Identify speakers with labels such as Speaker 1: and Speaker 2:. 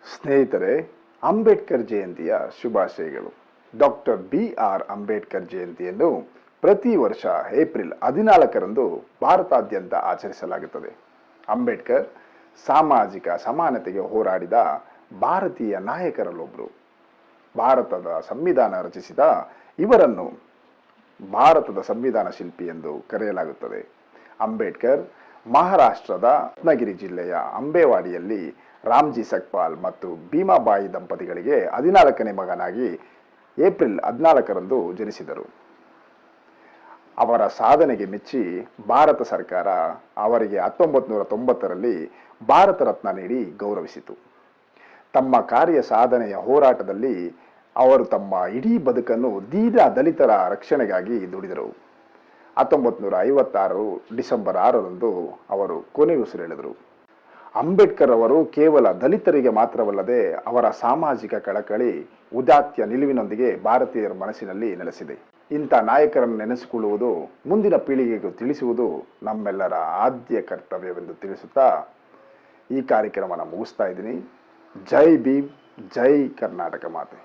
Speaker 1: ಸ್ನೇಹಿತರೆ, ಅಂಬೇಡ್ಕರ್ ಜಯಂತಿಯ ಶುಭಾಶಯಗಳು. ಡಾಕ್ಟರ್ BR ಅಂಬೇಡ್ಕರ್ ಜಯಂತಿಯನ್ನು ಪ್ರತಿ ವರ್ಷ ಏಪ್ರಿಲ್ 14ರಂದು ಭಾರತಾದ್ಯಂತ ಆಚರಿಸಲಾಗುತ್ತದೆ. ಅಂಬೇಡ್ಕರ್ ಸಾಮಾಜಿಕ ಸಮಾನತೆಗೆ ಹೋರಾಡಿದ ಭಾರತೀಯ ನಾಯಕರಲ್ಲೊಬ್ಬರು. ಭಾರತದ ಸಂವಿಧಾನ ರಚಿಸಿದ ಇವರನ್ನು ಭಾರತದ ಸಂವಿಧಾನ ಶಿಲ್ಪಿ ಎಂದು ಕರೆಯಲಾಗುತ್ತದೆ. ಅಂಬೇಡ್ಕರ್ ಮಹಾರಾಷ್ಟ್ರದ ರತ್ನಗಿರಿ ಜಿಲ್ಲೆಯ ಅಂಬೇವಾಡಿಯಲ್ಲಿ ರಾಮ್ಜಿ ಸಕ್ಪಾಲ್ ಮತ್ತು ಭೀಮಾಬಾಯಿ ದಂಪತಿಗಳಿಗೆ 14ನೇ ಮಗನಾಗಿ ಏಪ್ರಿಲ್ 14ರಂದು ಜನಿಸಿದರು. ಅವರ ಸಾಧನೆಗೆ ಮೆಚ್ಚಿ ಭಾರತ ಸರ್ಕಾರ ಅವರಿಗೆ 1990ರಲ್ಲಿ ಭಾರತ ರತ್ನ ನೀಡಿ ಗೌರವಿಸಿತು. ತಮ್ಮ ಕಾರ್ಯ ಸಾಧನೆಯ ಹೋರಾಟದಲ್ಲಿ ಅವರು ತಮ್ಮ ಇಡೀ ಬದುಕನ್ನು ದೀನ ದಲಿತರ ರಕ್ಷಣೆಗಾಗಿ ದುಡಿದರು. 1956 ಡಿಸೆಂಬರ್ 6ರಂದು ಅವರು ಕೊನೆಯುಸಿರೆಳೆದರು. ಅಂಬೇಡ್ಕರ್ ಅವರು ಕೇವಲ ದಲಿತರಿಗೆ ಮಾತ್ರವಲ್ಲದೆ ಅವರ ಸಾಮಾಜಿಕ ಕಳಕಳಿ, ಉದಾತ್ಯ ನಿಲುವಿನೊಂದಿಗೆ ಭಾರತೀಯರ ಮನಸ್ಸಿನಲ್ಲಿ ನೆಲೆಸಿದೆ. ಇಂಥ ನಾಯಕರನ್ನು ನೆನೆಸಿಕೊಳ್ಳುವುದು, ಮುಂದಿನ ಪೀಳಿಗೆಗೂ ತಿಳಿಸುವುದು ನಮ್ಮೆಲ್ಲರ ಆದ್ಯ ಕರ್ತವ್ಯವೆಂದು ತಿಳಿಸುತ್ತಾ ಈ ಕಾರ್ಯಕ್ರಮನ ಮುಗಿಸ್ತಾ ಇದ್ದೀನಿ. ಜೈ ಭೀಮ್, ಜೈ ಕರ್ನಾಟಕ ಮಾತೆ.